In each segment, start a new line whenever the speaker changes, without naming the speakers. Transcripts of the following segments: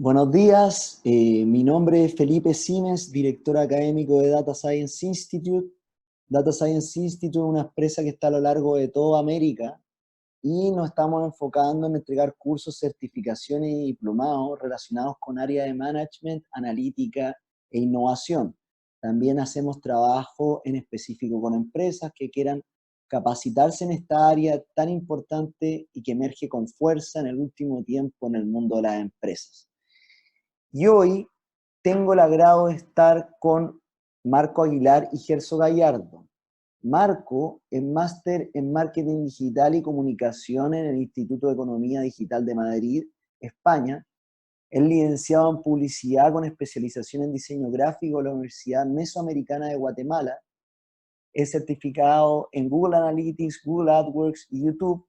Buenos días, mi nombre es Felipe Simes, director académico de Data Science Institute. Data Science Institute es una empresa que está a lo largo de toda América y nos estamos enfocando en entregar cursos, certificaciones y diplomados relacionados con áreas de management, analítica e innovación. También hacemos trabajo en específico con empresas que quieran capacitarse en esta área tan importante y que emerge con fuerza en el último tiempo en el mundo de las empresas. Y hoy tengo el agrado de estar con Marco Aguilar y Gerso Gallardo. Marco es máster en Marketing Digital y Comunicación en el Instituto de Economía Digital de Madrid, España. Es licenciado en Publicidad con especialización en Diseño Gráfico en la Universidad Mesoamericana de Guatemala. Es certificado en Google Analytics, Google AdWords y YouTube.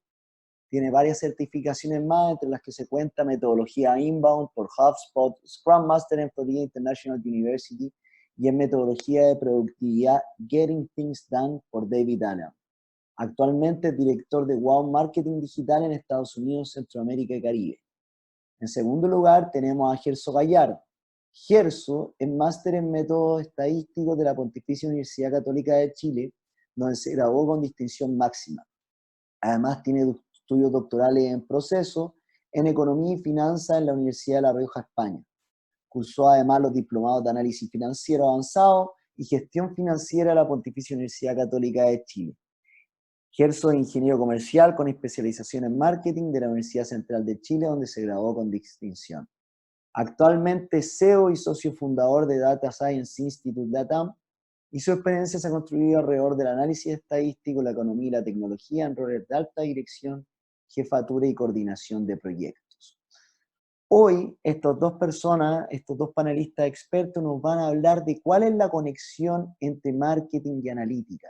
Tiene varias certificaciones más, entre las que se cuenta metodología inbound por HubSpot, Scrum Master en Florida International University y en metodología de productividad Getting Things Done por David Allen. Actualmente es director de Wow Marketing Digital en Estados Unidos, Centroamérica y Caribe. En segundo lugar tenemos a Gerso Gallardo. Gerso es máster en métodos estadísticos de la Pontificia Universidad Católica de Chile, donde se graduó con distinción máxima. Además tiene estudios doctorales en proceso en Economía y Finanzas en la Universidad de La Rioja, España. Cursó además los diplomados de Análisis Financiero Avanzado y Gestión Financiera de la Pontificia Universidad Católica de Chile. Gerso es ingeniero comercial con especialización en marketing de la Universidad Central de Chile, donde se graduó con distinción. Actualmente es CEO y socio fundador de Data Science Institute LATAM, y su experiencia se ha construido alrededor del análisis estadístico, la economía y la tecnología en roles de alta dirección, jefatura y coordinación de proyectos. Hoy, estas dos personas, estos dos panelistas expertos nos van a hablar de cuál es la conexión entre marketing y analítica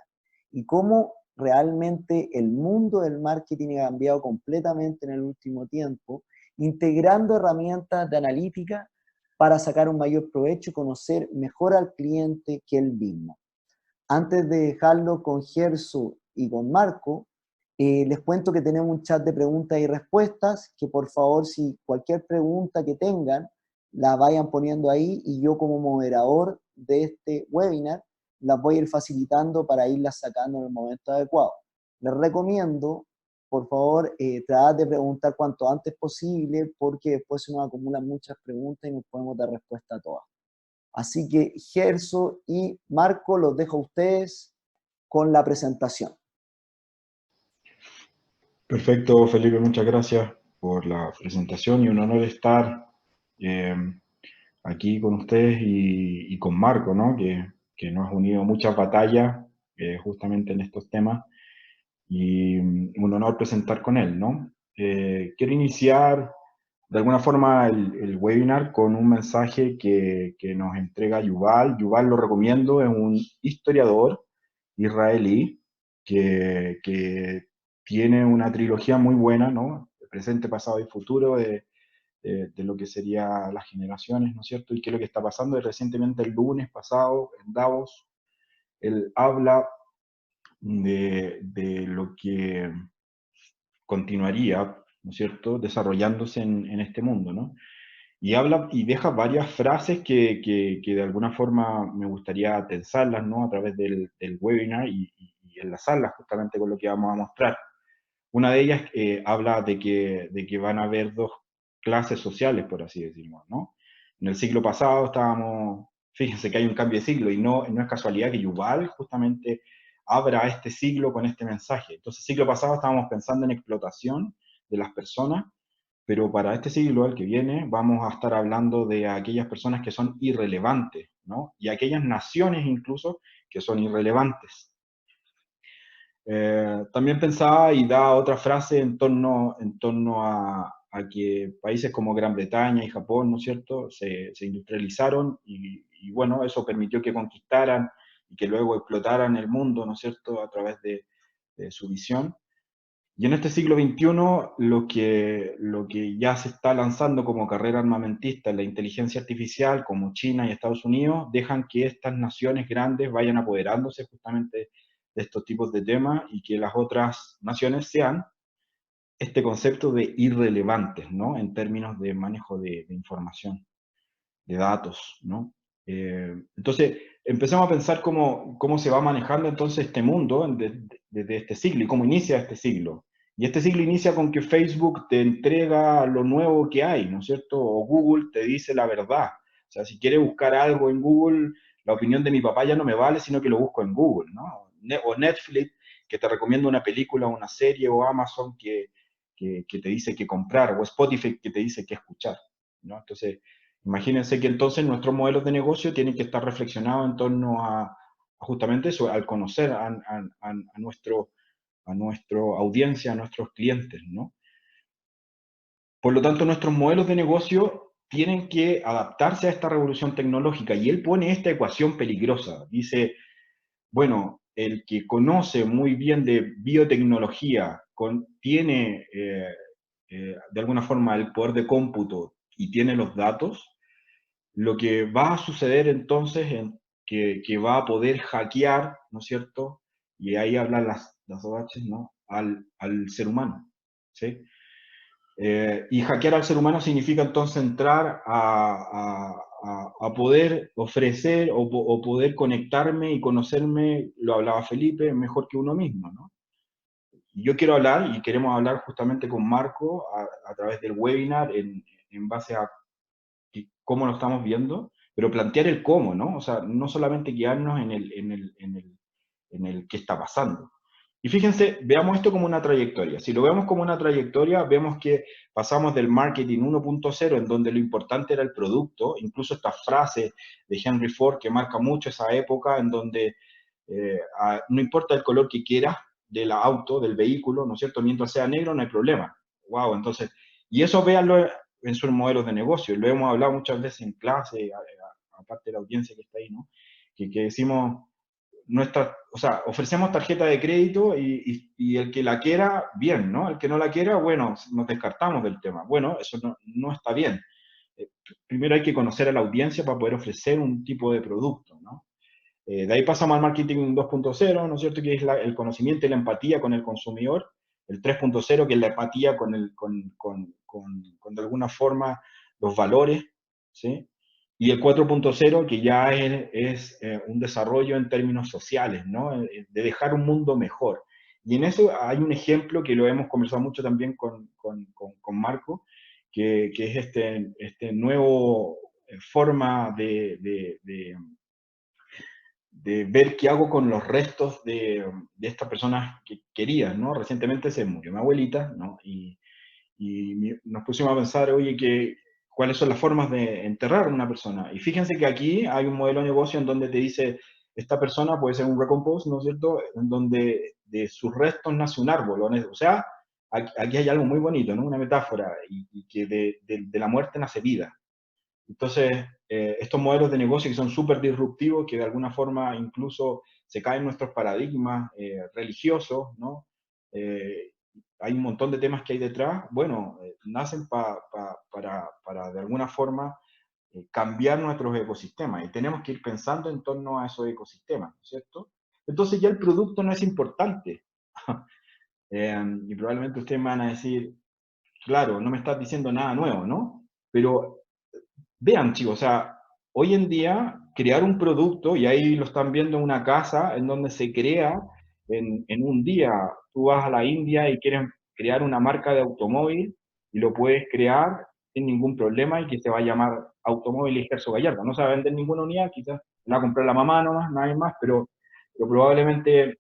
y cómo realmente el mundo del marketing ha cambiado completamente en el último tiempo, integrando herramientas de analítica para sacar un mayor provecho y conocer mejor al cliente que él mismo. Antes de dejarlo con Gerso y con Marco, les cuento que tenemos un chat de preguntas y respuestas, que por favor, si cualquier pregunta que tengan, la vayan poniendo ahí y yo como moderador de este webinar las voy a ir facilitando para irlas sacando en el momento adecuado. Les recomiendo, por favor, tratar de preguntar cuanto antes posible, porque después se nos acumulan muchas preguntas y nos podemos dar respuesta a todas. Así que Gerso y Marco, los dejo a ustedes con la presentación.
Perfecto, Felipe, muchas gracias por la presentación y un honor estar eh, aquí con ustedes y con Marco, ¿no? Que nos ha unido muchas batallas justamente en estos temas y un honor presentar con él, ¿no? Quiero iniciar de alguna forma el webinar con un mensaje que nos entrega Yuval. Yuval, lo recomiendo, es un historiador israelí que tiene una trilogía muy buena, ¿no? Presente, pasado y futuro de lo que serían las generaciones, ¿no es cierto? Y qué es lo que está pasando. Y recientemente, el lunes pasado, en Davos, él habla de lo que continuaría, ¿no es cierto?, desarrollándose en este mundo, ¿no? Y habla y deja varias frases que de alguna forma me gustaría tensarlas, ¿no?, a través del webinar y enlazarlas justamente con lo que vamos a mostrar. Una de ellas habla de que van a haber dos clases sociales, por así decirlo, ¿no? En el siglo pasado estábamos, fíjense que hay un cambio de siglo y no es casualidad que Yuval justamente abra este siglo con este mensaje. Entonces, siglo pasado estábamos pensando en explotación de las personas, pero para este siglo, el que viene, vamos a estar hablando de aquellas personas que son irrelevantes, ¿no? Y aquellas naciones incluso que son irrelevantes. También pensaba y da otra frase en torno a que países como Gran Bretaña y Japón, ¿no es cierto?, se industrializaron y bueno, eso permitió que conquistaran y que luego explotaran el mundo, ¿no es cierto?, a través de su visión. Y en este siglo XXI, lo que ya se está lanzando como carrera armamentista en la inteligencia artificial, como China y Estados Unidos, dejan que estas naciones grandes vayan apoderándose justamente de estos tipos de temas y que las otras naciones sean este concepto de irrelevantes, ¿no? En términos de manejo de información, de datos, ¿no? Entonces, empezamos a pensar cómo se va manejando entonces este mundo desde este siglo y cómo inicia este siglo. Y este siglo inicia con que Facebook te entrega lo nuevo que hay, ¿no es cierto? O Google te dice la verdad. O sea, si quieres buscar algo en Google, la opinión de mi papá ya no me vale, sino que lo busco en Google, ¿no? O Netflix, que te recomienda una película, una serie, o Amazon que te dice qué comprar, o Spotify que te dice qué escuchar, ¿no? Entonces, imagínense que entonces nuestros modelos de negocio tienen que estar reflexionados en torno a justamente eso, al conocer a nuestra audiencia, a nuestros clientes, ¿no? Por lo tanto, nuestros modelos de negocio tienen que adaptarse a esta revolución tecnológica y él pone esta ecuación peligrosa. Dice, bueno, el que conoce muy bien de biotecnología, tiene de alguna forma el poder de cómputo y tiene los datos, lo que va a suceder entonces es que va a poder hackear, ¿no es cierto? Y ahí hablan las OH, ¿no? Al ser humano, ¿sí? Y hackear al ser humano significa entonces entrar a poder ofrecer o poder conectarme y conocerme, lo hablaba Felipe, mejor que uno mismo, ¿no? Y yo quiero hablar y queremos hablar justamente con Marco a través del webinar en base a cómo lo estamos viendo, pero plantear el cómo, ¿no? O sea, no solamente guiarnos en el qué está pasando. Y fíjense, veamos esto como una trayectoria. Si lo vemos como una trayectoria, vemos que pasamos del marketing 1.0, en donde lo importante era el producto, incluso esta frase de Henry Ford que marca mucho esa época, en donde no importa el color que quieras del auto, del vehículo, ¿no es cierto? Mientras sea negro no hay problema. Wow, entonces, y eso véanlo en sus modelos de negocio. Lo hemos hablado muchas veces en clase, aparte de la audiencia que está ahí, ¿no? Que decimos, o sea, ofrecemos tarjeta de crédito y el que la quiera, bien, ¿no? El que no la quiera, bueno, nos descartamos del tema. Bueno, eso no está bien. Eh, Primero hay que conocer a la audiencia para poder ofrecer un tipo de producto, ¿no? De ahí pasamos al marketing 2.0, ¿no es cierto? Que es el conocimiento y la empatía con el consumidor. El 3.0, que es la empatía con de alguna forma los valores, ¿sí? Y el 4.0, que ya es un desarrollo en términos sociales, ¿no? De dejar un mundo mejor. Y en eso hay un ejemplo que lo hemos conversado mucho también con Marco, que es este nuevo forma de ver qué hago con los restos de estas personas que quería, ¿no? Recientemente se murió mi abuelita, ¿no? Y nos pusimos a pensar, oye, ¿cuáles son las formas de enterrar a una persona? Y fíjense que aquí hay un modelo de negocio en donde te dice, esta persona puede ser un recompost, ¿no es cierto? En donde de sus restos nace un árbol, o sea, aquí hay algo muy bonito, ¿no? Una metáfora, y que de la muerte nace vida. Entonces, estos modelos de negocio que son súper disruptivos, que de alguna forma incluso se caen nuestros paradigmas religiosos, ¿no? Eh, Hay un montón de temas que hay detrás, bueno, nacen para de alguna forma cambiar nuestros ecosistemas y tenemos que ir pensando en torno a esos ecosistemas, ¿no es cierto? Entonces ya el producto no es importante. Y probablemente ustedes me van a decir, claro, no me estás diciendo nada nuevo, ¿no? Pero vean, chicos, o sea, hoy en día crear un producto, y ahí lo están viendo en una casa en donde se crea en un día. Tú vas a la India y quieres crear una marca de automóvil y lo puedes crear sin ningún problema y que se va a llamar Automóviles Gerso Gallardo. No se va a vender ninguna unidad, quizás la va a comprar la mamá nomás, nadie más, pero probablemente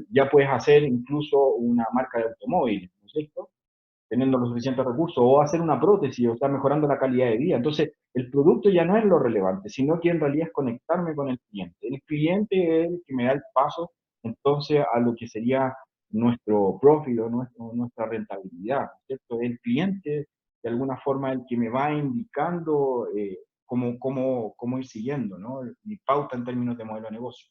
ya puedes hacer incluso una marca de automóviles, ¿no es cierto? Teniendo los suficientes recursos, o hacer una prótesis, o estar mejorando la calidad de vida. Entonces, el producto ya no es lo relevante, sino que en realidad es conectarme con el cliente. El cliente es el que me da el paso, entonces, a lo que sería nuestro profit o nuestra rentabilidad, ¿cierto? El cliente, de alguna forma, el que me va indicando cómo ir siguiendo, ¿no? Mi pauta en términos de modelo de negocio.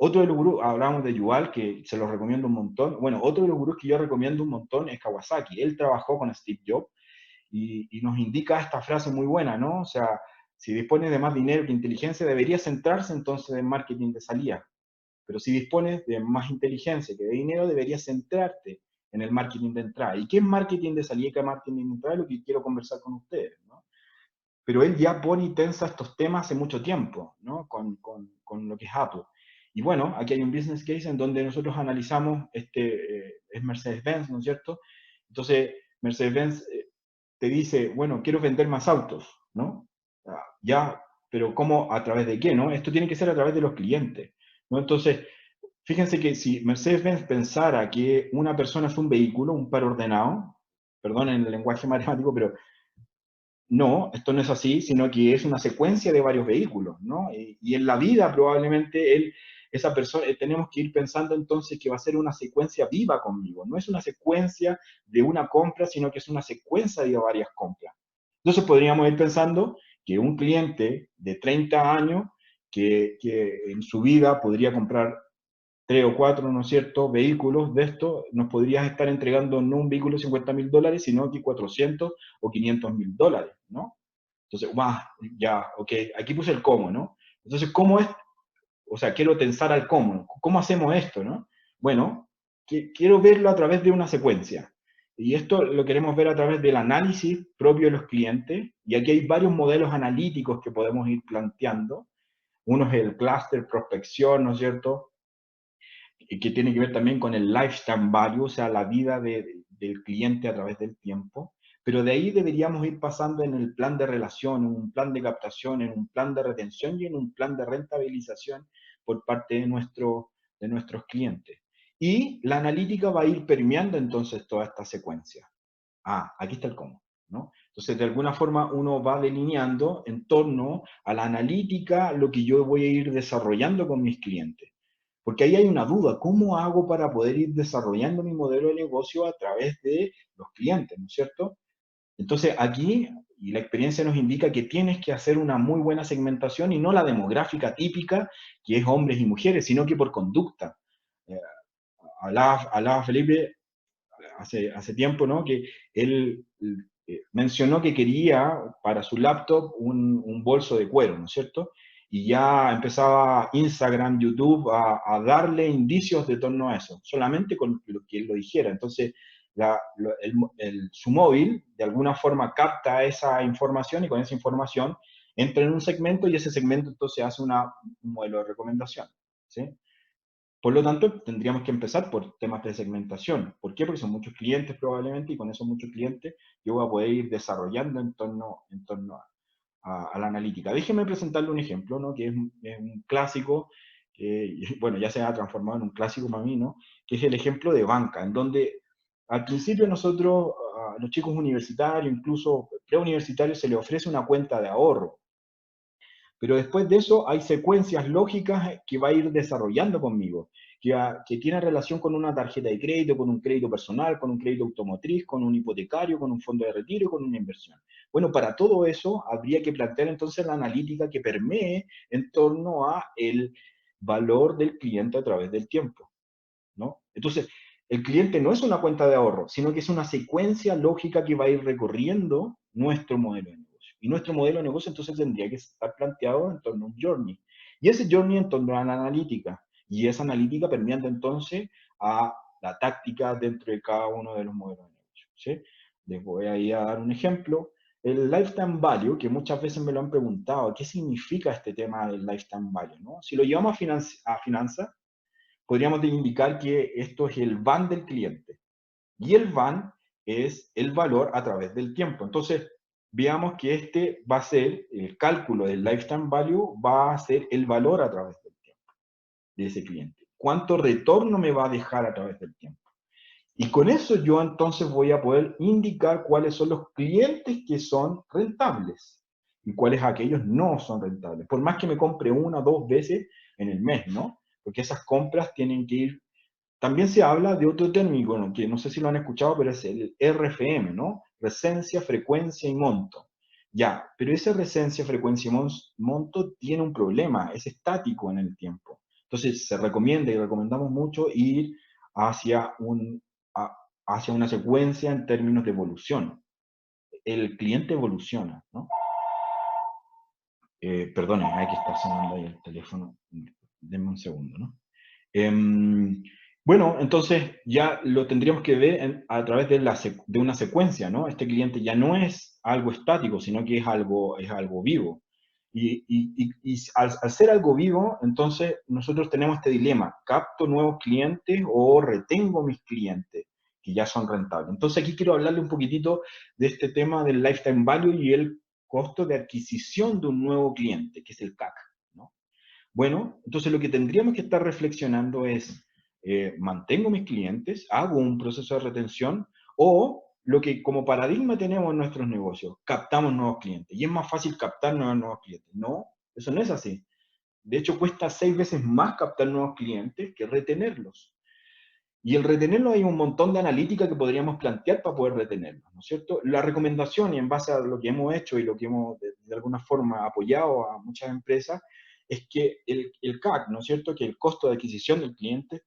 Otro de los gurús, hablamos de Yuval, que se los recomiendo un montón. Bueno, otro de los gurús que yo recomiendo un montón es Kawasaki. Él trabajó con Steve Jobs y nos indica esta frase muy buena, ¿no? O sea, si dispones de más dinero que inteligencia, deberías centrarse entonces en marketing de salida. Pero si dispones de más inteligencia que de dinero, deberías centrarte en el marketing de entrada. ¿Y qué es marketing de salida y qué es marketing de entrada? Es lo que quiero conversar con ustedes, ¿no? Pero él ya pone y tensa estos temas hace mucho tiempo, ¿no? Con lo que es Apple. Y bueno, aquí hay un business case en donde nosotros analizamos, es Mercedes-Benz, ¿no es cierto? Entonces, Mercedes-Benz te dice, bueno, quiero vender más autos, ¿no? Ya, pero ¿cómo? ¿A través de qué, no? Esto tiene que ser a través de los clientes, ¿no? Entonces, fíjense que si Mercedes-Benz pensara que una persona es un vehículo, un par ordenado, perdonen el lenguaje matemático, pero no, esto no es así, sino que es una secuencia de varios vehículos, ¿no? Y en la vida probablemente esa persona, tenemos que ir pensando entonces que va a ser una secuencia viva conmigo, no es una secuencia de una compra, sino que es una secuencia de varias compras. Entonces podríamos ir pensando que un cliente de 30 años que en su vida podría comprar 3 o 4, ¿no es cierto?, vehículos de estos, nos podrías estar entregando no un vehículo de $50.000, sino que 400 o $500.000, ¿no? Entonces, ya, ok, aquí puse el cómo, ¿no? Entonces, ¿cómo es? O sea, quiero tensar al cómo. ¿Cómo hacemos esto, no? Bueno, quiero verlo a través de una secuencia. Y esto lo queremos ver a través del análisis propio de los clientes. Y aquí hay varios modelos analíticos que podemos ir planteando. Uno es el clúster prospección, ¿no es cierto?, que tiene que ver también con el lifetime value, o sea, la vida del cliente a través del tiempo. Pero de ahí deberíamos ir pasando en el plan de relación, en un plan de captación, en un plan de retención y en un plan de rentabilización por parte de nuestros clientes. Y la analítica va a ir permeando entonces toda esta secuencia. Aquí está el cómo, ¿no? Entonces, de alguna forma, uno va delineando en torno a la analítica lo que yo voy a ir desarrollando con mis clientes. Porque ahí hay una duda, ¿cómo hago para poder ir desarrollando mi modelo de negocio a través de los clientes, ¿no es cierto? Entonces aquí, y la experiencia nos indica que tienes que hacer una muy buena segmentación y no la demográfica típica, que es hombres y mujeres, sino que por conducta. Eh, hablaba Felipe hace tiempo, ¿no? Que él mencionó que quería para su laptop un bolso de cuero, ¿no es cierto? Y ya empezaba Instagram, YouTube a darle indicios de torno a eso, solamente con lo que él lo dijera. Entonces, su móvil de alguna forma capta esa información y con esa información entra en un segmento y ese segmento entonces hace un modelo de recomendación, ¿sí? Por lo tanto, tendríamos que empezar por temas de segmentación. ¿Por qué? Porque son muchos clientes probablemente y con esos muchos clientes yo voy a poder ir desarrollando en torno a la analítica. Déjenme presentarle un ejemplo, ¿no? Que es un clásico, que, bueno, ya se ha transformado en un clásico para mí, ¿no? Que es el ejemplo de banca, en donde al principio nosotros, a los chicos universitarios, incluso preuniversitarios, se les ofrece una cuenta de ahorro. Pero después de eso hay secuencias lógicas que va a ir desarrollando conmigo, que tiene relación con una tarjeta de crédito, con un crédito personal, con un crédito automotriz, con un hipotecario, con un fondo de retiro y con una inversión. Bueno, para todo eso habría que plantear entonces la analítica que permee en torno a el valor del cliente a través del tiempo, ¿no? Entonces, el cliente no es una cuenta de ahorro, sino que es una secuencia lógica que va a ir recorriendo nuestro modelo de negocio. Y nuestro modelo de negocio entonces tendría que estar planteado en torno a un journey. Y ese journey en torno a la analítica. Y esa analítica permeando entonces a la táctica dentro de cada uno de los modelos de negocio, ¿sí? Les voy a ir a dar un ejemplo. El lifetime value, que muchas veces me lo han preguntado, ¿qué significa este tema del lifetime value, ¿no? Si lo llevamos a finanzas, podríamos indicar que esto es el VAN del cliente. Y el VAN es el valor a través del tiempo. Entonces, veamos que este va a ser el cálculo del lifetime value, va a ser el valor a través del tiempo de ese cliente. ¿Cuánto retorno me va a dejar a través del tiempo? Y con eso yo entonces voy a poder indicar cuáles son los clientes que son rentables y cuáles aquellos no son rentables. Por más que me compre una o dos veces en el mes, ¿no? Porque esas compras tienen que ir. También se habla de otro término, ¿no? Que no sé si lo han escuchado, pero es el RFM, ¿no? Recencia, frecuencia y monto. Ya, pero esa recencia, frecuencia y monto tiene un problema, es estático en el tiempo. Entonces se recomienda y recomendamos mucho ir hacia, hacia una secuencia en términos de evolución. El cliente evoluciona, ¿no? Perdonen, hay que estar sonando ahí el teléfono. Denme un segundo, ¿no? Bueno, entonces ya lo tendríamos que ver a través de, de una secuencia, ¿no? Este cliente ya no es algo estático, sino que es algo vivo. Y al ser algo vivo, entonces nosotros tenemos este dilema: ¿capto nuevos clientes o retengo mis clientes que ya son rentables? Entonces aquí quiero hablarle un poquitito de este tema del lifetime value y el costo de adquisición de un nuevo cliente, que es el CAC, ¿no? Bueno, entonces lo que tendríamos que estar reflexionando es, ¿mantengo mis clientes? ¿Hago un proceso de retención? O lo que como paradigma tenemos en nuestros negocios, captamos nuevos clientes. Y es más fácil captar nuevos clientes. No, eso no es así. De hecho, cuesta 6 veces más captar nuevos clientes que retenerlos. Y el retenerlos, hay un montón de analítica que podríamos plantear para poder retenerlos, ¿no es cierto? La recomendación, y en base a lo que hemos hecho y lo que hemos de alguna forma apoyado a muchas empresas, es que el CAC, ¿no es cierto?, que el costo de adquisición del cliente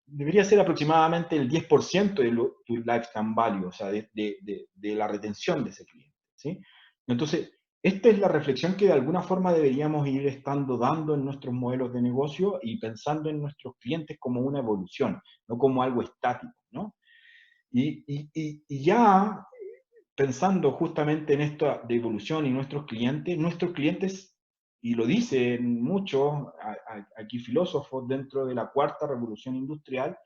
debería ser aproximadamente el 10% de tu lifetime value, o sea, de la retención de ese cliente, ¿sí? Entonces, esta es la reflexión que de alguna forma deberíamos ir estando dando en nuestros modelos de negocio y pensando en nuestros clientes como una evolución, no como algo estático, ¿no? Y ya pensando justamente en esto de evolución y nuestros clientes, y lo dicen muchos aquí filósofos dentro de la cuarta revolución industrial,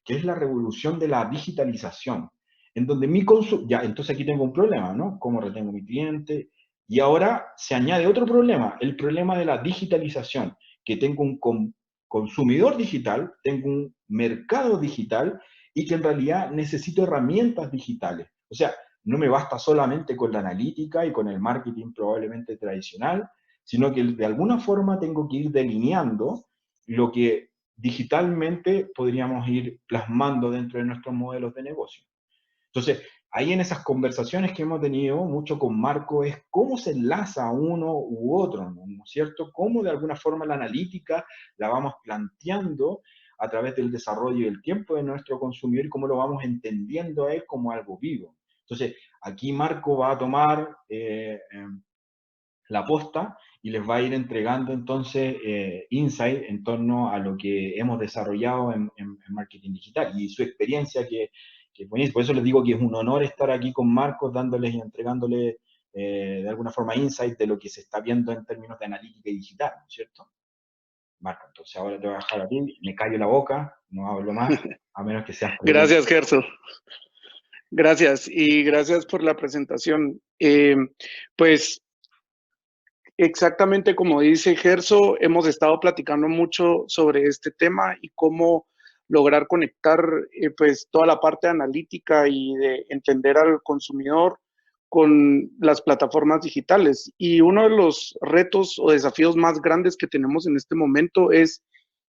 que es la revolución de la digitalización, en donde mi consumo, ya, entonces aquí tengo un problema, ¿no? ¿Cómo retengo mi cliente? Y ahora se añade otro problema, el problema de la digitalización, que tengo un consumidor digital, tengo un mercado digital, y que en realidad necesito herramientas digitales. O sea, no me basta solamente con la analítica y con el marketing probablemente tradicional, sino que de alguna forma tengo que ir delineando lo que digitalmente podríamos ir plasmando dentro de nuestros modelos de negocio. Entonces, ahí en esas conversaciones que hemos tenido mucho con Marco es cómo se enlaza uno u otro, ¿no es cierto? Cómo de alguna forma la analítica la vamos planteando a través del desarrollo y el tiempo de nuestro consumidor y cómo lo vamos entendiendo a él como algo vivo. Entonces, aquí Marco va a tomar la posta y les va a ir entregando entonces insight en torno a lo que hemos desarrollado en marketing digital y su experiencia que buenísimo. Por eso les digo que es un honor estar aquí con Marcos, dándoles y entregándoles de alguna forma insight de lo que se está viendo en términos de analítica y digital, ¿no es cierto? Marco, entonces ahora te voy a dejar a ti, me callo la boca, no hablo más, a menos que seas preguntas.
Gracias, Gerso. Gracias y gracias por la presentación. Pues exactamente como dice Gerso, hemos estado platicando mucho sobre este tema y cómo lograr conectar pues toda la parte analítica y de entender al consumidor con las plataformas digitales. Y uno de los retos o desafíos más grandes que tenemos en este momento es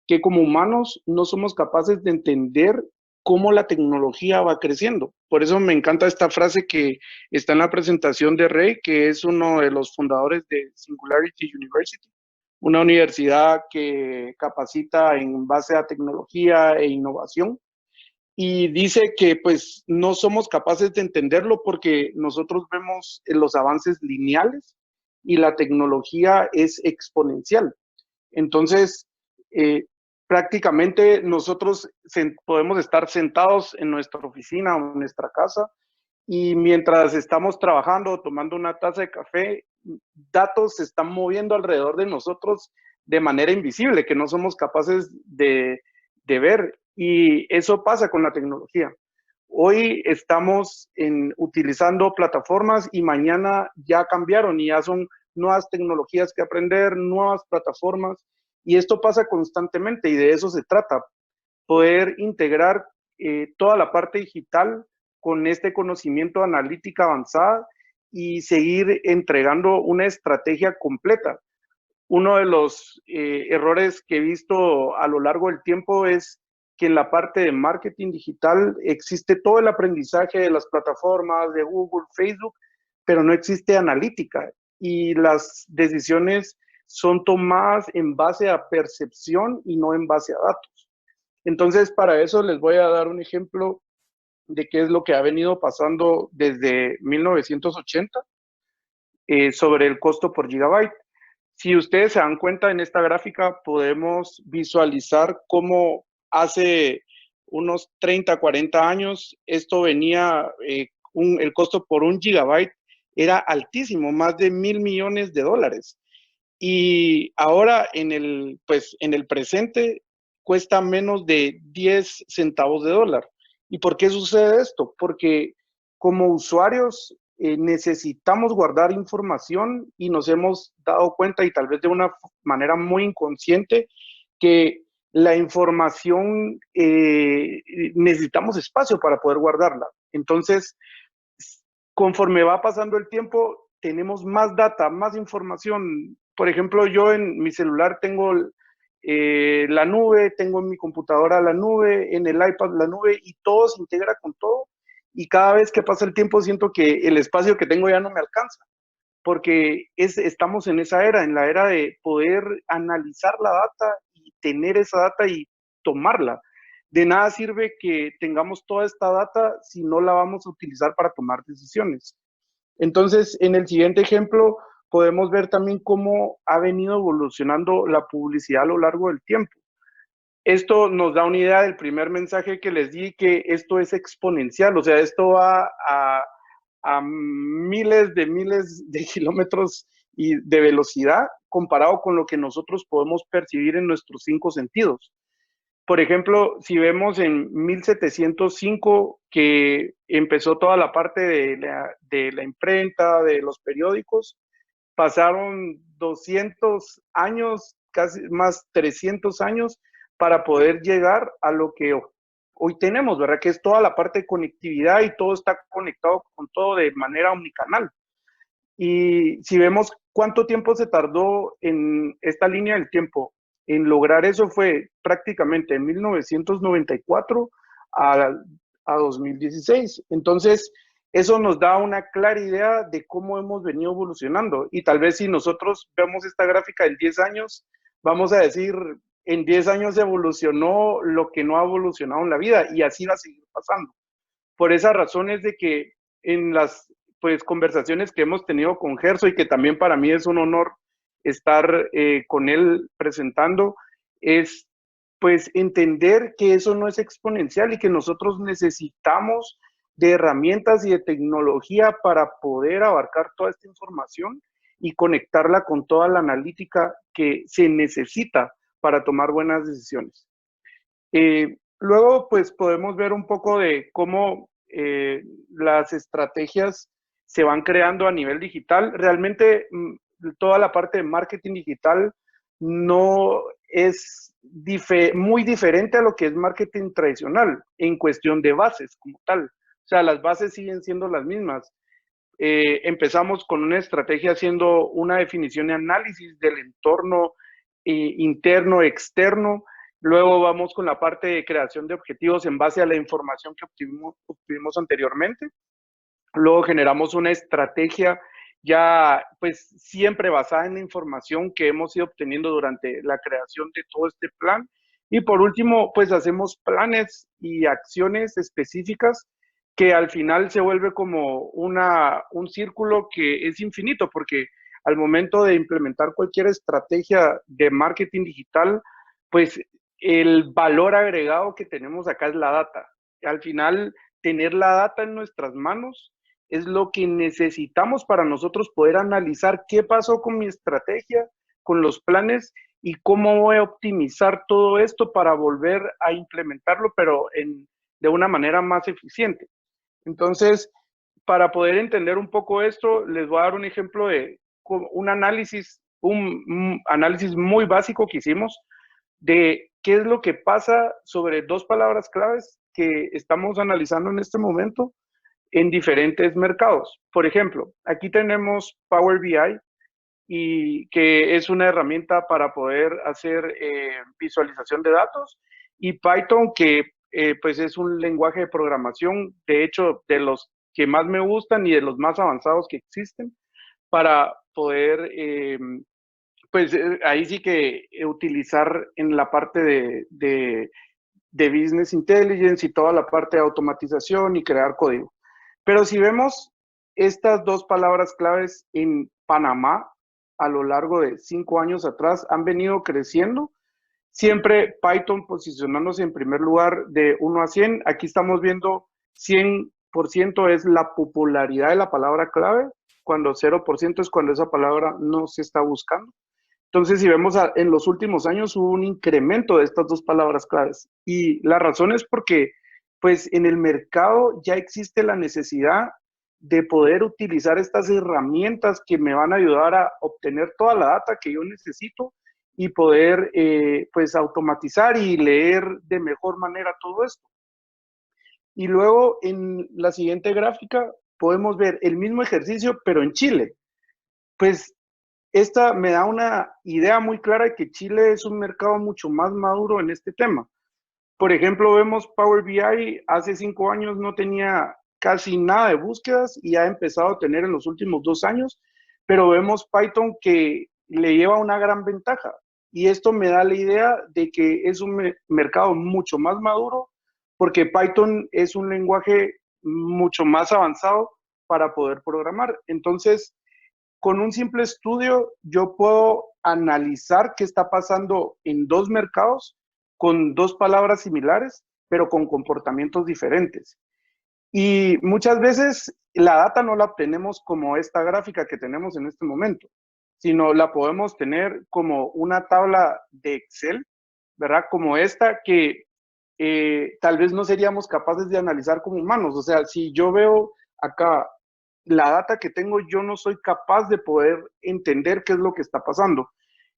que como humanos no somos capaces de entender cómo la tecnología va creciendo. Por eso me encanta esta frase que está en la presentación de Ray, que es uno de los fundadores de Singularity University, una universidad que capacita en base a tecnología e innovación. Y dice que pues no somos capaces de entenderlo porque nosotros vemos los avances lineales y la tecnología es exponencial. Entonces, prácticamente nosotros podemos estar sentados en nuestra oficina o en nuestra casa y mientras estamos trabajando, tomando una taza de café, datos se están moviendo alrededor de nosotros de manera invisible, que no somos capaces de ver. Y eso pasa con la tecnología. Hoy estamos utilizando plataformas y mañana ya cambiaron y ya son nuevas tecnologías que aprender, nuevas plataformas. Y esto pasa constantemente y de eso se trata, poder integrar toda la parte digital con este conocimiento analítica avanzada y seguir entregando una estrategia completa. Uno de los errores que he visto a lo largo del tiempo es que en la parte de marketing digital existe todo el aprendizaje de las plataformas de Google, Facebook, pero no existe analítica y las decisiones son tomadas en base a percepción y no en base a datos. Entonces, para eso les voy a dar un ejemplo de qué es lo que ha venido pasando desde 1980 sobre el costo por gigabyte. Si ustedes se dan cuenta en esta gráfica, podemos visualizar cómo hace unos 30, 40 años, esto venía, el costo por 1 gigabyte era altísimo, más de $1,000 millones. Y ahora pues, en el presente cuesta menos de 10 centavos de dólar. ¿Y por qué sucede esto? Porque como usuarios necesitamos guardar información y nos hemos dado cuenta, y tal vez de una manera muy inconsciente, que la información necesitamos espacio para poder guardarla. Entonces, conforme va pasando el tiempo, tenemos más data, más información. Por ejemplo, yo en mi celular tengo la nube, tengo en mi computadora la nube, en el iPad la nube, y todo se integra con todo. Y cada vez que pasa el tiempo siento que el espacio que tengo ya no me alcanza, porque estamos en esa era, en la era de poder analizar la data y tener esa data y tomarla. De nada sirve que tengamos toda esta data si no la vamos a utilizar para tomar decisiones. Entonces, en el siguiente ejemplo, podemos ver también cómo ha venido evolucionando la publicidad a lo largo del tiempo. Esto nos da una idea del primer mensaje que les di, que esto es exponencial, o sea, esto va a miles de kilómetros y de velocidad comparado con lo que nosotros podemos percibir en nuestros 5 sentidos. Por ejemplo, si vemos en 1705 que empezó toda la parte de la imprenta, de los periódicos, pasaron 200 años, casi más 300 años, para poder llegar a lo que hoy tenemos, ¿verdad? Que es toda la parte de conectividad y todo está conectado con todo de manera omnicanal. Y si vemos cuánto tiempo se tardó en esta línea del tiempo en lograr eso, fue prácticamente de 1994 a 2016. Entonces, eso nos da una clara idea de cómo hemos venido evolucionando. Y tal vez si nosotros vemos esta gráfica en 10 años, vamos a decir, en 10 años evolucionó lo que no ha evolucionado en la vida, y así va a seguir pasando. Por esa razón es de que en las pues conversaciones que hemos tenido con Gerso, y que también para mí es un honor estar con él presentando, es pues entender que eso no es exponencial y que nosotros necesitamos de herramientas y de tecnología para poder abarcar toda esta información y conectarla con toda la analítica que se necesita para tomar buenas decisiones. Luego, pues podemos ver un poco de cómo las estrategias se van creando a nivel digital. Realmente toda la parte de marketing digital no es muy diferente a lo que es marketing tradicional en cuestión de bases como tal. O sea, las bases siguen siendo las mismas. Empezamos con una estrategia haciendo una definición y análisis del entorno interno, externo. Luego vamos con la parte de creación de objetivos en base a la información que obtuvimos anteriormente. Luego generamos una estrategia ya pues siempre basada en la información que hemos ido obteniendo durante la creación de todo este plan. Y por último, pues hacemos planes y acciones específicas que al final se vuelve como un círculo que es infinito, porque al momento de implementar cualquier estrategia de marketing digital, pues el valor agregado que tenemos acá es la data. Al final, tener la data en nuestras manos es lo que necesitamos para nosotros poder analizar qué pasó con mi estrategia, con los planes, y cómo voy a optimizar todo esto para volver a implementarlo, pero de una manera más eficiente. Entonces, para poder entender un poco esto, les voy a dar un ejemplo de un análisis muy básico que hicimos de qué es lo que pasa sobre 2 palabras claves que estamos analizando en este momento en diferentes mercados. Por ejemplo, aquí tenemos Power BI, y que es una herramienta para poder hacer visualización de datos, y Python, que pues es un lenguaje de programación, de hecho, de los que más me gustan y de los más avanzados que existen, para poder, pues ahí sí que utilizar en la parte de Business Intelligence y toda la parte de automatización y crear código. Pero si vemos estas 2 palabras claves en Panamá, a lo largo de 5 años atrás, han venido creciendo Siempre Python posicionándose en primer lugar de 1 a 100. Aquí estamos viendo 100% es la popularidad de la palabra clave, cuando 0% es cuando esa palabra no se está buscando. Entonces, si vemos en los últimos años hubo un incremento de estas dos palabras claves. Y la razón es porque, pues, en el mercado ya existe la necesidad de poder utilizar estas herramientas que me van a ayudar a obtener toda la data que yo necesito y poder, pues, automatizar y leer de mejor manera todo esto. Y luego, en la siguiente gráfica, podemos ver el mismo ejercicio, pero en Chile. Pues, esta me da una idea muy clara de que Chile es un mercado mucho más maduro en este tema. Por ejemplo, vemos Power BI, hace 5 años no tenía casi nada de búsquedas y ha empezado a tener en los últimos 2 años, pero vemos Python que le lleva una gran ventaja. Y esto me da la idea de que es un mercado mucho más maduro porque Python es un lenguaje mucho más avanzado para poder programar. Entonces, con un simple estudio, yo puedo analizar qué está pasando en dos mercados con dos palabras similares, pero con comportamientos diferentes. Y muchas veces la data no la obtenemos como esta gráfica que tenemos en este momento, sino la podemos tener como una tabla de Excel, ¿verdad? Como esta que tal vez no seríamos capaces de analizar como humanos. O sea, si yo veo acá la data que tengo, yo no soy capaz de poder entender qué es lo que está pasando.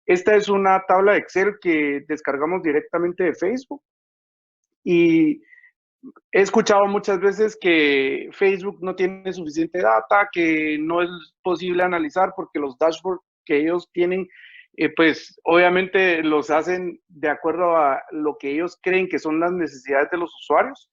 Esta es una tabla de Excel que descargamos directamente de Facebook y he escuchado muchas veces que Facebook no tiene suficiente data, que no es posible analizar porque los dashboards que ellos tienen, pues obviamente los hacen de acuerdo a lo que ellos creen que son las necesidades de los usuarios,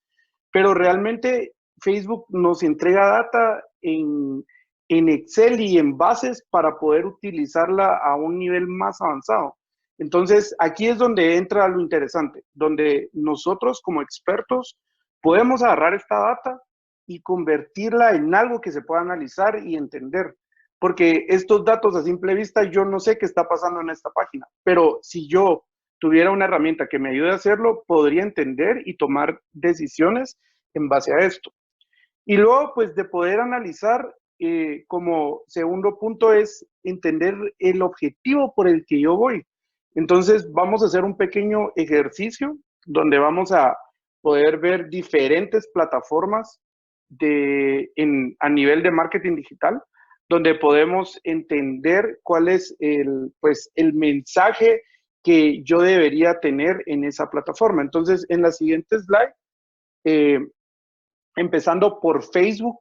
pero realmente Facebook nos entrega data en Excel y en bases para poder utilizarla a un nivel más avanzado. Entonces, aquí es donde entra lo interesante, donde nosotros como expertos podemos agarrar esta data y convertirla en algo que se pueda analizar y entender. Porque estos datos a simple vista yo no sé qué está pasando en esta página, pero si yo tuviera una herramienta que me ayude a hacerlo, podría entender y tomar decisiones en base a esto. Y luego, pues, de poder analizar, como segundo punto es entender el objetivo por el que yo voy. Entonces, vamos a hacer un pequeño ejercicio donde vamos a poder ver diferentes plataformas a nivel de marketing digital, donde podemos entender cuál es el mensaje que yo debería tener en esa plataforma. Entonces, en la siguiente slide, empezando por Facebook,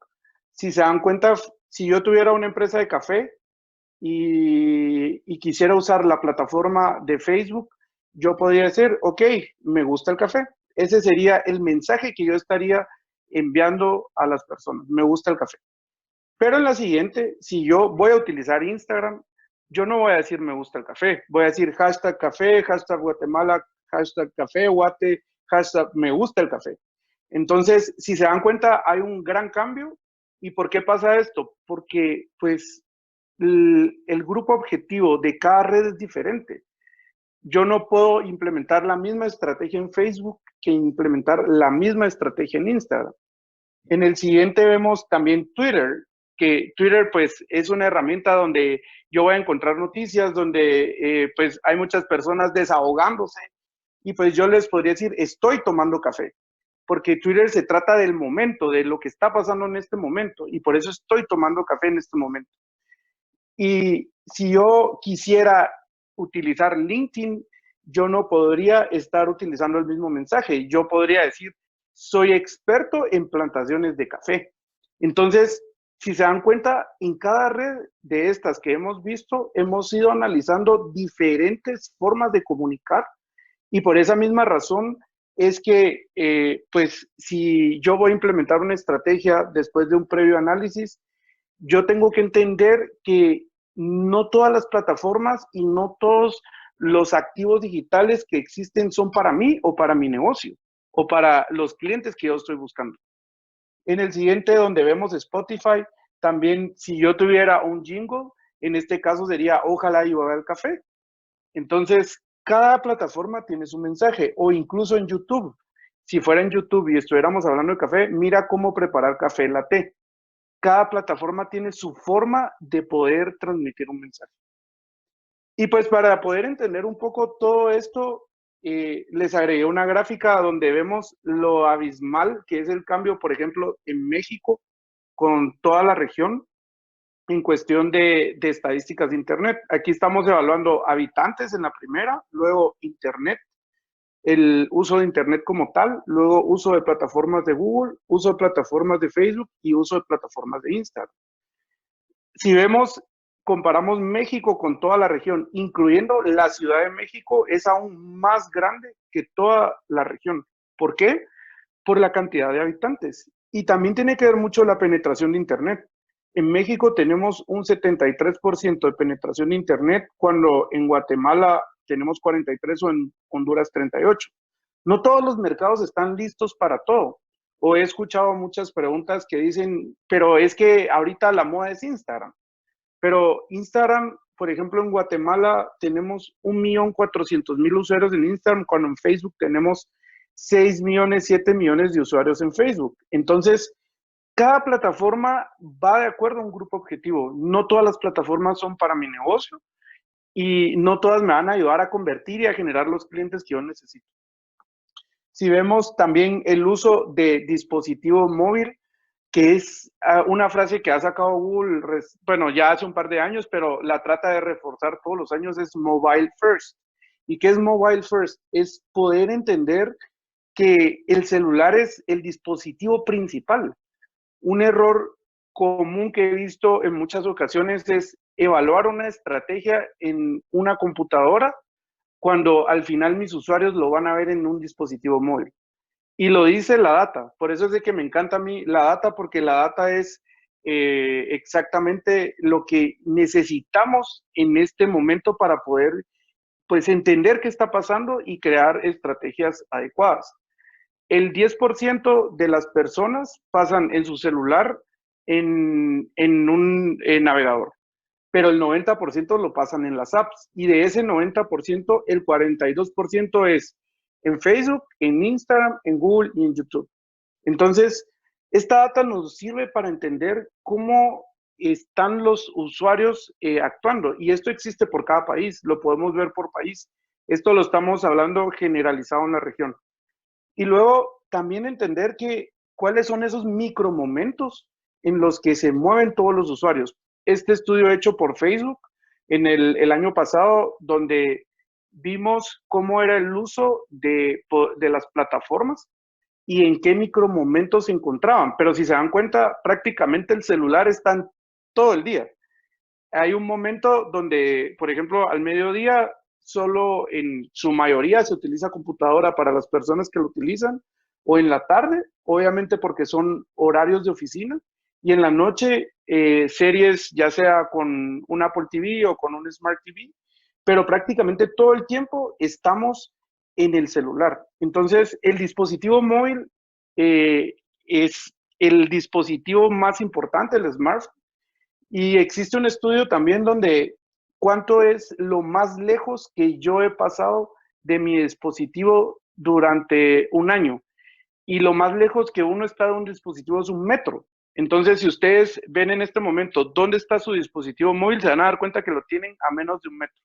si se dan cuenta, si yo tuviera una empresa de café y quisiera usar la plataforma de Facebook, yo podría decir, ok, me gusta el café. Ese sería el mensaje que yo estaría enviando a las personas, me gusta el café. Pero en la siguiente, si yo voy a utilizar Instagram, yo no voy a decir me gusta el café, voy a decir hashtag café, hashtag Guatemala, hashtag café, guate, hashtag me gusta el café. Entonces, si se dan cuenta, hay un gran cambio. ¿Y por qué pasa esto? Porque, pues, el grupo objetivo de cada red es diferente. Yo no puedo implementar la misma estrategia en Facebook que implementar la misma estrategia en Instagram. En el siguiente vemos también Twitter, que Twitter pues es una herramienta donde yo voy a encontrar noticias, donde pues hay muchas personas desahogándose y pues yo les podría decir, estoy tomando café, porque Twitter se trata del momento, de lo que está pasando en este momento y por eso estoy tomando café en este momento. Y si yo quisiera utilizar LinkedIn, yo no podría estar utilizando el mismo mensaje. Yo podría decir, soy experto en plantaciones de café. Entonces, si se dan cuenta, en cada red de estas que hemos visto, hemos ido analizando diferentes formas de comunicar y por esa misma razón es que, pues, si yo voy a implementar una estrategia después de un previo análisis, yo tengo que entender que no todas las plataformas y no todos los activos digitales que existen son para mí o para mi negocio o para los clientes que yo estoy buscando. En el siguiente, donde vemos Spotify, también si yo tuviera un jingle, en este caso sería ojalá yo haga el café. Entonces, cada plataforma tiene su mensaje, o incluso en YouTube. Si fuera en YouTube y estuviéramos hablando de café, mira cómo preparar café latte. Cada plataforma tiene su forma de poder transmitir un mensaje. Y pues para poder entender un poco todo esto, les agregué una gráfica donde vemos lo abismal que es el cambio, por ejemplo, en México con toda la región en cuestión de estadísticas de Internet. Aquí estamos evaluando habitantes en la primera, luego Internet, el uso de Internet como tal, luego uso de plataformas de Google, uso de plataformas de Facebook y uso de plataformas de Instagram. Si vemos, comparamos México con toda la región, incluyendo la Ciudad de México, es aún más grande que toda la región. ¿Por qué? Por la cantidad de habitantes. Y también tiene que ver mucho la penetración de Internet. En México tenemos un 73% de penetración de Internet, cuando en Guatemala tenemos 43% o en Honduras 38%. No todos los mercados están listos para todo. O he escuchado muchas preguntas que dicen, pero es que ahorita la moda es Instagram. Pero Instagram, por ejemplo, en Guatemala tenemos 1.400.000 usuarios en Instagram, cuando en Facebook tenemos 6 millones, 7 millones de usuarios en Facebook. Entonces, cada plataforma va de acuerdo a un grupo objetivo. No todas las plataformas son para mi negocio y no todas me van a ayudar a convertir y a generar los clientes que yo necesito. Si vemos también el uso de dispositivo móvil, que es una frase que ha sacado Google, bueno, ya hace un par de años, pero la trata de reforzar todos los años, es mobile first. ¿Y qué es mobile first? Es poder entender que el celular es el dispositivo principal. Un error común que he visto en muchas ocasiones es evaluar una estrategia en una computadora cuando al final mis usuarios lo van a ver en un dispositivo móvil. Y lo dice la data. Por eso es de que me encanta a mí la data, porque la data es exactamente lo que necesitamos en este momento para poder, pues, entender qué está pasando y crear estrategias adecuadas. El 10% de las personas pasan en su celular en un navegador, pero el 90% lo pasan en las apps. Y de ese 90%, el 42% es en Facebook, en Instagram, en Google y en YouTube. Entonces, esta data nos sirve para entender cómo están los usuarios actuando. Y esto existe por cada país, lo podemos ver por país. Esto lo estamos hablando generalizado en la región. Y luego también entender cuáles son esos micromomentos en los que se mueven todos los usuarios. Este estudio hecho por Facebook en el año pasado, donde vimos cómo era el uso de las plataformas y en qué micromomentos se encontraban. Pero si se dan cuenta, prácticamente el celular está todo el día. Hay un momento donde, por ejemplo, al mediodía, solo en su mayoría se utiliza computadora para las personas que lo utilizan, o en la tarde, obviamente porque son horarios de oficina, y en la noche series, ya sea con un Apple TV o con un Smart TV, pero prácticamente todo el tiempo estamos en el celular. Entonces, el dispositivo móvil es el dispositivo más importante, el smartphone, y existe un estudio también donde cuánto es lo más lejos que yo he pasado de mi dispositivo durante un año. Y lo más lejos que uno está de un dispositivo es 1 metro. Entonces, si ustedes ven en este momento dónde está su dispositivo móvil, se van a dar cuenta que lo tienen a menos de 1 metro.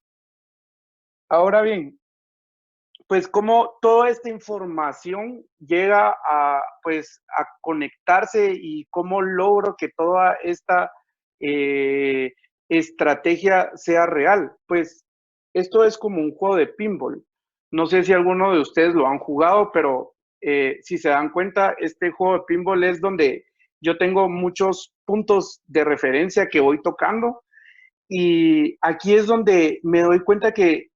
Ahora bien, pues cómo toda esta información llega a conectarse, y cómo logro que toda esta estrategia sea real. Pues esto es como un juego de pinball. No sé si alguno de ustedes lo han jugado, pero si se dan cuenta, este juego de pinball es donde yo tengo muchos puntos de referencia que voy tocando, y aquí es donde me doy cuenta que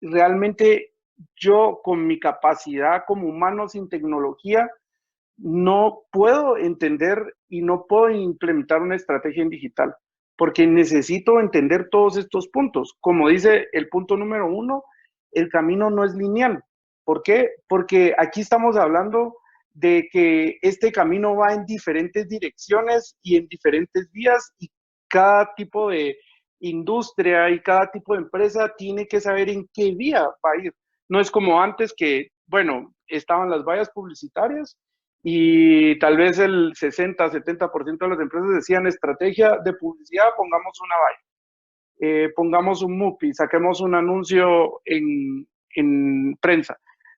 realmente yo, con mi capacidad como humano sin tecnología, no puedo entender y no puedo implementar una estrategia en digital, porque necesito entender todos estos puntos. Como dice el punto número 1, el camino no es lineal. ¿Por qué? Porque aquí estamos hablando de que este camino va en diferentes direcciones y en diferentes vías, y cada tipo de industria y cada tipo de empresa tiene que saber en qué vía va a ir. No es como antes que, bueno, estaban las vallas publicitarias y tal vez el 60-70% de las empresas decían estrategia de publicidad, pongamos una valla, pongamos un MUPI, saquemos un anuncio en prensa.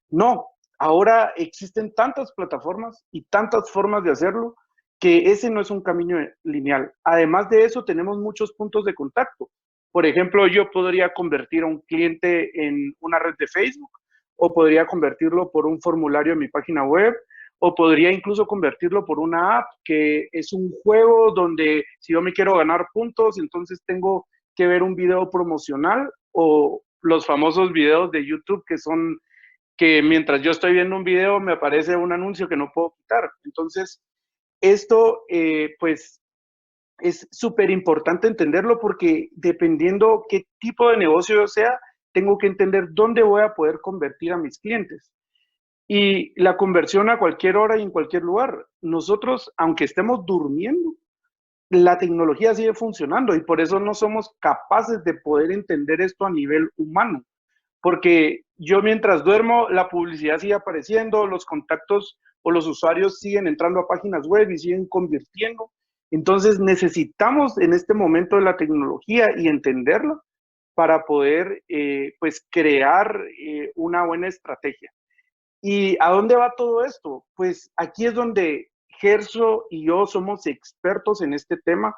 No, ahora existen tantas plataformas y tantas formas de hacerlo que ese no es un camino lineal. Además de eso, tenemos muchos puntos de contacto. Por ejemplo, yo podría convertir a un cliente en una red de Facebook, o podría convertirlo por un formulario en mi página web, o podría incluso convertirlo por una app que es un juego donde si yo me quiero ganar puntos, entonces tengo que ver un video promocional o los famosos videos de YouTube que mientras yo estoy viendo un video me aparece un anuncio que no puedo quitar. Entonces, esto pues es súper importante entenderlo porque dependiendo qué tipo de negocio sea, tengo que entender dónde voy a poder convertir a mis clientes. Y la conversión a cualquier hora y en cualquier lugar. Nosotros, aunque estemos durmiendo, la tecnología sigue funcionando y por eso no somos capaces de poder entender esto a nivel humano. Porque yo mientras duermo, la publicidad sigue apareciendo, los contactos o los usuarios siguen entrando a páginas web y siguen convirtiendo. Entonces necesitamos en este momento de la tecnología y entenderla para poder pues crear una buena estrategia. ¿Y a dónde va todo esto? Pues aquí es donde Gerso y yo somos expertos en este tema,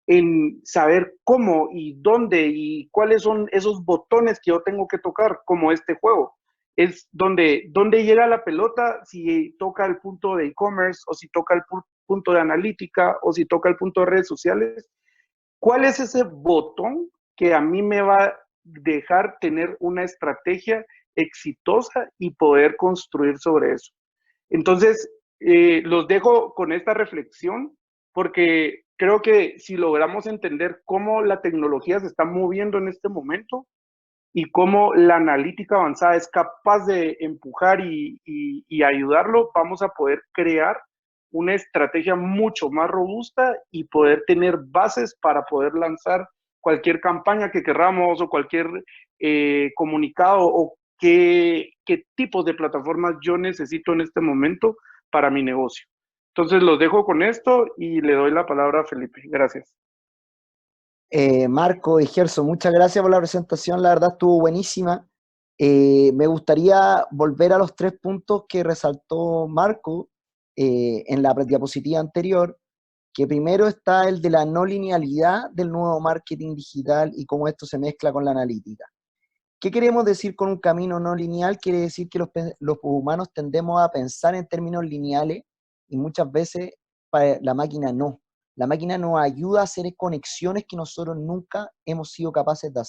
en saber cómo y dónde y cuáles son esos botones que yo tengo que tocar, como este juego. Es donde llega la pelota, si toca el punto de e-commerce o si toca el punto de analítica o si toca el punto de redes sociales. ¿Cuál es ese botón que a mí me va a dejar tener una estrategia exitosa y poder construir sobre eso? Entonces, los dejo con esta reflexión porque creo que si logramos entender cómo la tecnología se está moviendo en este momento y cómo la analítica avanzada es capaz de empujar y ayudarlo, vamos a poder crear una estrategia mucho más robusta y poder tener bases para poder lanzar cualquier campaña que querramos o cualquier comunicado o qué tipos de plataformas yo necesito en este momento para mi negocio. Entonces los dejo con esto y le doy la palabra a Felipe. Gracias.
Marco y Gerson, muchas gracias por la presentación, la verdad estuvo buenísima. Me gustaría volver a los 3 puntos que resaltó Marco en la diapositiva anterior, que primero está el de la no linealidad del nuevo marketing digital y cómo esto se mezcla con la analítica. ¿Qué queremos decir con un camino no lineal? Quiere decir que los humanos tendemos a pensar en términos lineales y muchas veces la máquina no. La máquina nos ayuda a hacer conexiones que nosotros nunca hemos sido capaces de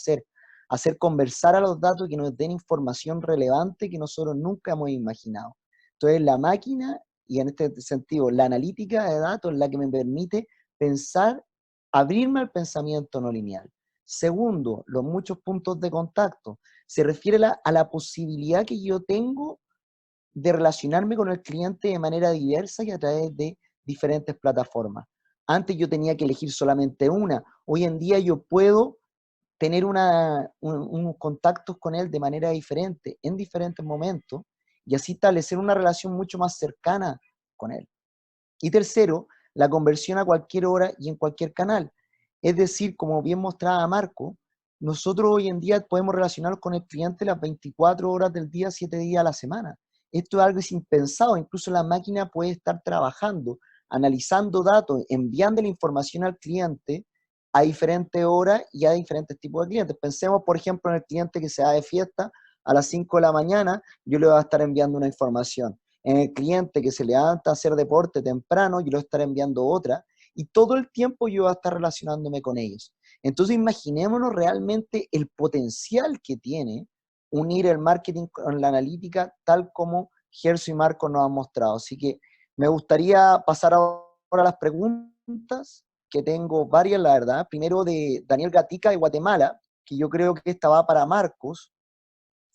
hacer conversar a los datos que nos den información relevante que nosotros nunca hemos imaginado. Entonces la máquina, y en este sentido la analítica de datos, es la que me permite pensar, abrirme al pensamiento no lineal. Segundo, los muchos puntos de contacto. Se refiere a la posibilidad que yo tengo de relacionarme con el cliente de manera diversa y a través de diferentes plataformas. Antes yo tenía que elegir solamente una. Hoy en día yo puedo tener unos contactos con él de manera diferente, en diferentes momentos, y así establecer una relación mucho más cercana con él. Y tercero, la conversión a cualquier hora y en cualquier canal. Es decir, como bien mostraba Marco, nosotros hoy en día podemos relacionarnos con el cliente las 24 horas del día, 7 días a la semana. Esto es algo impensado, incluso la máquina puede estar trabajando, analizando datos, enviando la información al cliente a diferentes horas y a diferentes tipos de clientes. Pensemos, por ejemplo, en el cliente que se va de fiesta a las 5 de la mañana, yo le voy a estar enviando una información. En el cliente que se levanta a hacer deporte temprano, yo le voy a estar enviando otra, y todo el tiempo yo voy a estar relacionándome con ellos. Entonces imaginémonos realmente el potencial que tiene unir el marketing con la analítica, tal como Gerso y Marco nos han mostrado. Así que me gustaría pasar ahora a las preguntas, que tengo varias, la verdad. Primero de Daniel Gatica de Guatemala, que yo creo que esta va para Marcos,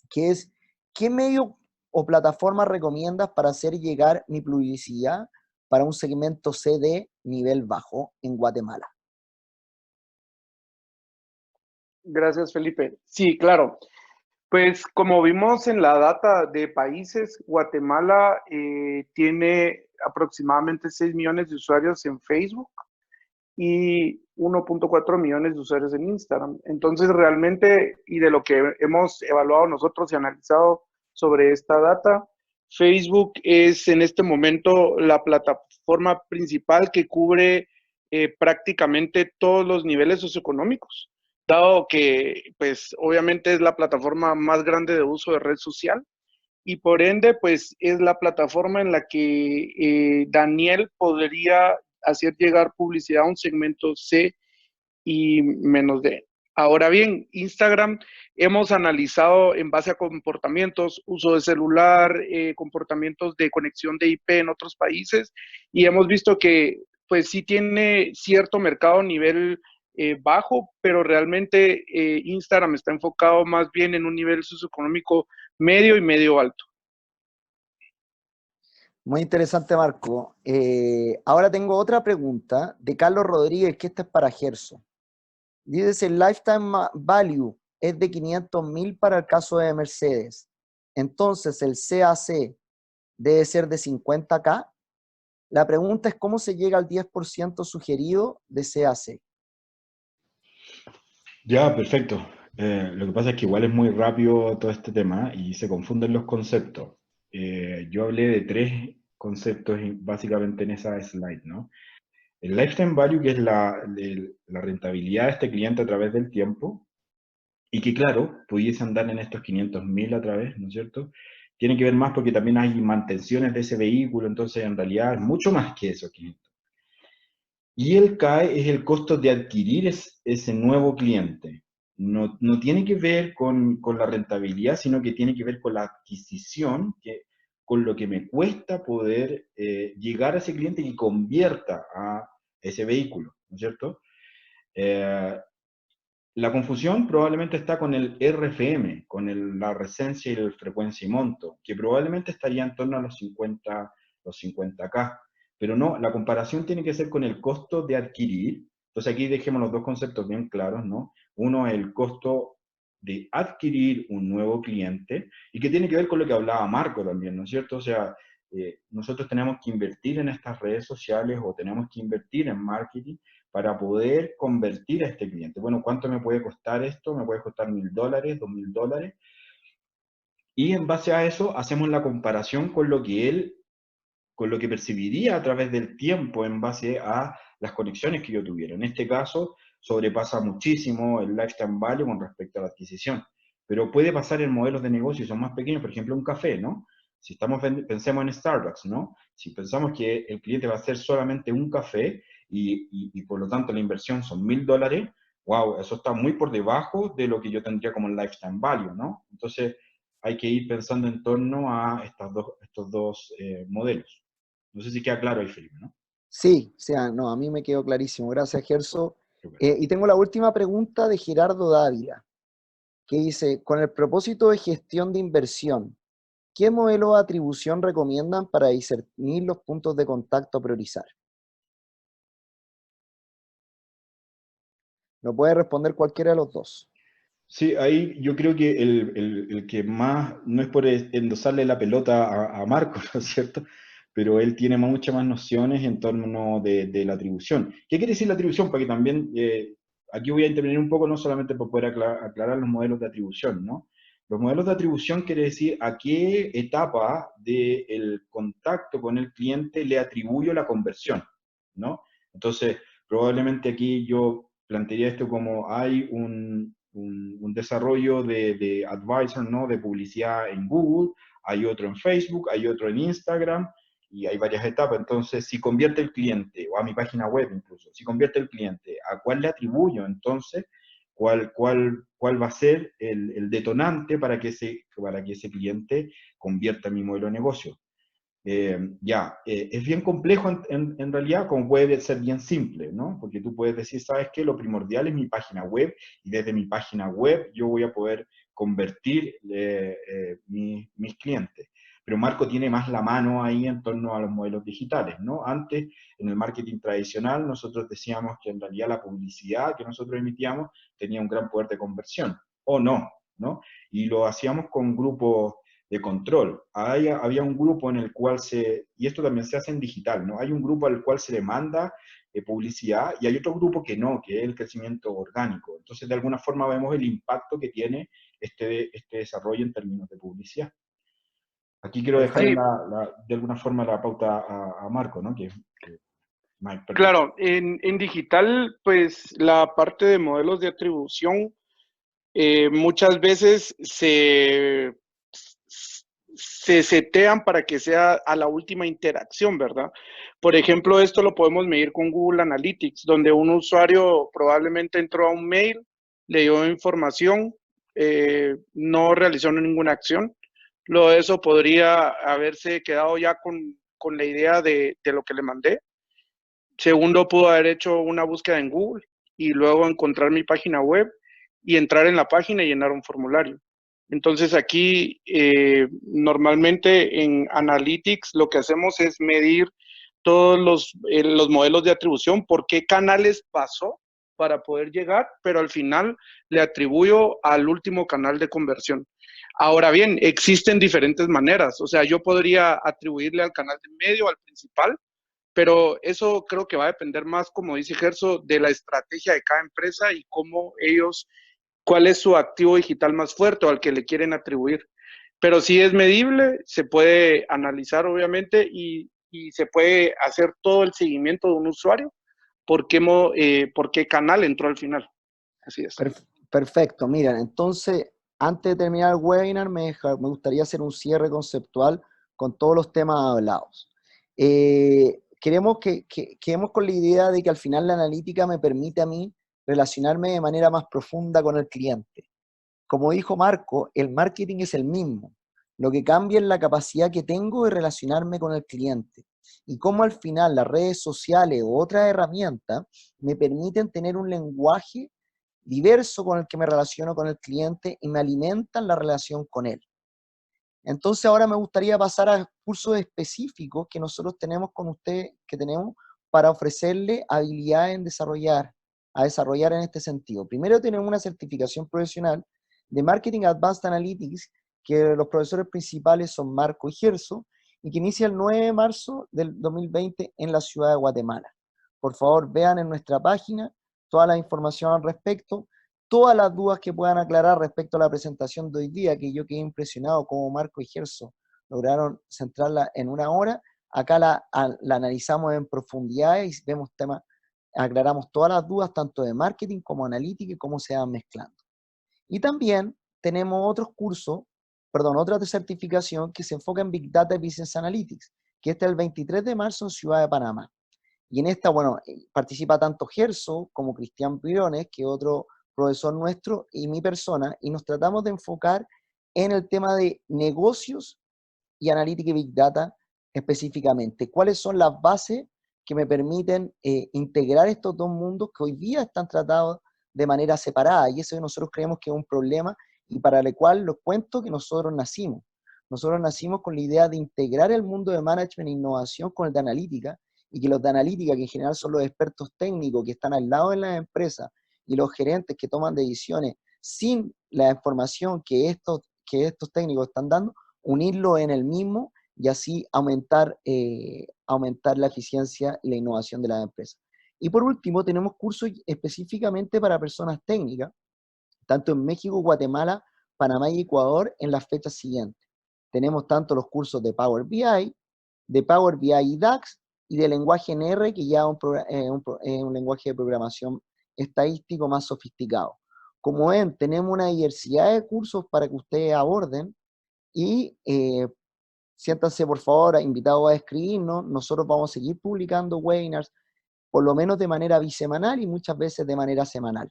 que es, ¿qué medio o plataforma recomiendas para hacer llegar mi publicidad para un segmento CD nivel bajo en Guatemala?
Gracias, Felipe. Sí, claro. Pues como vimos en la data de países, Guatemala tiene aproximadamente 6 millones de usuarios en Facebook y 1.4 millones de usuarios en Instagram. Entonces, realmente, y de lo que hemos evaluado nosotros y analizado sobre esta data, Facebook es en este momento la plataforma principal que cubre prácticamente todos los niveles socioeconómicos, dado que, pues, obviamente es la plataforma más grande de uso de red social y por ende, pues es la plataforma en la que Daniel podría hacer llegar publicidad a un segmento C y menos D. Ahora bien, Instagram hemos analizado en base a comportamientos, uso de celular, comportamientos de conexión de IP en otros países y hemos visto que pues sí tiene cierto mercado a nivel bajo, pero realmente Instagram está enfocado más bien en un nivel socioeconómico medio y medio alto.
Muy interesante, Marco. Ahora tengo otra pregunta de Carlos Rodríguez, que esta es para Gerson. Dice, el lifetime value es de 500.000 para el caso de Mercedes. Entonces, el CAC debe ser de 50K. La pregunta es, ¿cómo se llega al 10% sugerido de CAC?
Ya, perfecto. Lo que pasa es que igual es muy rápido todo este tema y se confunden los conceptos. Yo hablé de tres conceptos básicamente en esa slide, ¿no? El lifetime value, que es la rentabilidad de este cliente a través del tiempo, y que claro, pudiese andar en estos 500.000 a través, ¿no es cierto? Tiene que ver más porque también hay mantenciones de ese vehículo, entonces en realidad es mucho más que eso, 500. Y el CAE es el costo de adquirir ese nuevo cliente. No tiene que ver con la rentabilidad, sino que tiene que ver con la adquisición, con lo que me cuesta poder llegar a ese cliente y convierta a ese vehículo, ¿no es cierto? Eh, la confusión probablemente está con el RFM, con la recencia y la frecuencia y monto, que probablemente estaría en torno a los 50K. Pero no, la comparación tiene que ser con el costo de adquirir. Entonces aquí dejemos los dos conceptos bien claros, ¿no? Uno es el costo de adquirir un nuevo cliente y que tiene que ver con lo que hablaba Marco también, ¿no es cierto? O sea, nosotros tenemos que invertir en estas redes sociales o tenemos que invertir en marketing para poder convertir a este cliente. Bueno, ¿cuánto me puede costar esto? Me puede costar $1.000, $2.000. Y en base a eso hacemos la comparación con lo que él, con lo que percibiría a través del tiempo en base a las conexiones que yo tuviera. En este caso, sobrepasa muchísimo el lifetime value con respecto a la adquisición. Pero puede pasar en modelos de negocio, son más pequeños, por ejemplo, un café, ¿no? Si pensemos en Starbucks, ¿no? Si pensamos que el cliente va a hacer solamente un café y por lo tanto la inversión son $1.000, wow, eso está muy por debajo de lo que yo tendría como el lifetime value, ¿no? Entonces hay que ir pensando en torno a estos dos modelos. No sé si queda claro ahí, Felipe, ¿no?
Sí, o sea, no, a mí me quedó clarísimo. Gracias, Gerson.
Super.
Y tengo la última pregunta de Gerardo Dávila, que dice, con el propósito de gestión de inversión, ¿qué modelo de atribución recomiendan para discernir los puntos de contacto a priorizar? Lo puede responder cualquiera de los dos.
Sí, ahí yo creo que el que más, no es por endosarle la pelota a Marco, ¿no es cierto? Pero él tiene muchas más nociones en torno de la atribución. ¿Qué quiere decir la atribución? Para que también, aquí voy a intervenir un poco, no solamente para poder aclarar los modelos de atribución, ¿no? Los modelos de atribución quiere decir a qué etapa del contacto con el cliente le atribuyo la conversión, ¿no? Entonces, probablemente aquí yo plantearía esto como hay un desarrollo de advisor, ¿no? De publicidad en Google, hay otro en Facebook, hay otro en Instagram, y hay varias etapas. Entonces, si convierte el cliente, o a mi página web incluso, si convierte el cliente, ¿a cuál le atribuyo entonces? ¿Cuál va a ser el detonante para que ese cliente convierta en mi modelo de negocio? Es bien complejo en realidad, como puede ser bien simple, ¿no? Porque tú puedes decir, ¿sabes qué? Lo primordial es mi página web y desde mi página web yo voy a poder convertir mis clientes. pero Marco tiene más la mano ahí en torno a los modelos digitales, ¿no? Antes, en el marketing tradicional, nosotros decíamos que en realidad la publicidad que nosotros emitíamos tenía un gran poder de conversión, o no, ¿no? Y lo hacíamos con grupos de control. Había un grupo en el cual y esto también se hace en digital, ¿no? Hay un grupo al cual se le manda publicidad y hay otro grupo que no, que es el crecimiento orgánico. Entonces, de alguna forma vemos el impacto que tiene este desarrollo en términos de publicidad. Aquí quiero dejar
Sí,
de alguna forma la pauta a Marco, ¿no? Que más experto.
claro, en digital, pues la parte de modelos de atribución muchas veces se setean para que sea a la última interacción, ¿verdad? Por ejemplo, esto lo podemos medir con Google Analytics, donde un usuario probablemente entró a un mail, le dio información, no realizó ninguna acción. Lo de eso podría haberse quedado ya con la idea de lo que le mandé. Segundo, pudo haber hecho una búsqueda en Google y luego encontrar mi página web y entrar en la página y llenar un formulario. Entonces aquí normalmente en Analytics lo que hacemos es medir todos los modelos de atribución, por qué canales pasó para poder llegar, pero al final le atribuyo al último canal de conversión. Ahora bien, existen diferentes maneras, o sea, yo podría atribuirle al canal de medio, al principal, pero eso creo que va a depender más, como dice Gerso, de la estrategia de cada empresa y cómo ellos, cuál es su activo digital más fuerte o al que le quieren atribuir. Pero sí es medible, se puede analizar obviamente y se puede hacer todo el seguimiento de un usuario, por qué canal entró al final. Así es.
Perfecto, mira, entonces, antes de terminar el webinar, me gustaría hacer un cierre conceptual con todos los temas hablados. Queremos quedemos con la idea de que al final la analítica me permite a mí relacionarme de manera más profunda con el cliente. Como dijo Marco, el marketing es el mismo. Lo que cambia es la capacidad que tengo de relacionarme con el cliente. Y cómo al final las redes sociales o otras herramientas me permiten tener un lenguaje diverso con el que me relaciono con el cliente y me alimentan la relación con él. Entonces ahora me gustaría pasar a cursos específicos que nosotros tenemos con ustedes, que tenemos para ofrecerle habilidades a desarrollar en este sentido. Primero tenemos una certificación profesional de Marketing Advanced Analytics, que los profesores principales son Marco y Gerso, y que inicia el 9 de marzo del 2020 en la ciudad de Guatemala. Por favor, vean en nuestra página toda la información al respecto, todas las dudas que puedan aclarar respecto a la presentación de hoy día, que yo quedé impresionado como Marco y Gerso lograron centrarla en una hora. Acá la analizamos en profundidad y vemos temas, aclaramos todas las dudas, tanto de marketing como analítica y cómo se van mezclando. Y también tenemos otros cursos, otra certificación que se enfoca en Big Data y Business Analytics, que está el 23 de marzo en Ciudad de Panamá. Y en esta, bueno, participa tanto Gerso como Cristian Pirones, que es otro profesor nuestro, y mi persona, y nos tratamos de enfocar en el tema de negocios y analítica y Big Data específicamente. ¿Cuáles son las bases que me permiten integrar estos dos mundos que hoy día están tratados de manera separada? Y eso nosotros creemos que es un problema y para el cual los cuento que nosotros nacimos. Nosotros nacimos con la idea de integrar el mundo de management e innovación con el de analítica, y que los de analítica, que en general son los expertos técnicos que están al lado de las empresas, y los gerentes que toman decisiones sin la información que estos técnicos están dando, unirlo en el mismo y así aumentar la eficiencia y la innovación de las empresas. Y por último, tenemos cursos específicamente para personas técnicas, tanto en México, Guatemala, Panamá y Ecuador en las fechas siguientes. Tenemos tanto los cursos de Power BI y DAX, y de lenguaje en R, que ya es un lenguaje de programación estadístico más sofisticado. Como ven, tenemos una diversidad de cursos para que ustedes aborden y siéntanse por favor invitados a escribirnos. Nosotros vamos a seguir publicando webinars, por lo menos de manera bisemanal y muchas veces de manera semanal.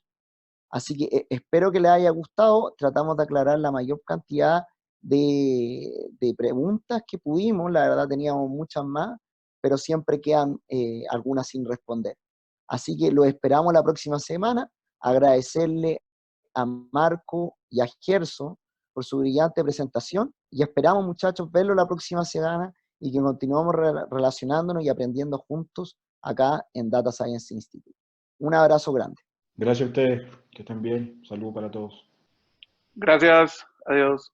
Así que espero que les haya gustado. Tratamos de aclarar la mayor cantidad de preguntas que pudimos. La verdad teníamos muchas más, pero siempre quedan algunas sin responder. Así que los esperamos la próxima semana. Agradecerle a Marco y a Gerso por su brillante presentación y esperamos, muchachos, verlo la próxima semana y que continuemos relacionándonos y aprendiendo juntos acá en Data Science Institute. Un abrazo grande.
Gracias a ustedes, que estén bien. Saludos para todos.
Gracias, adiós.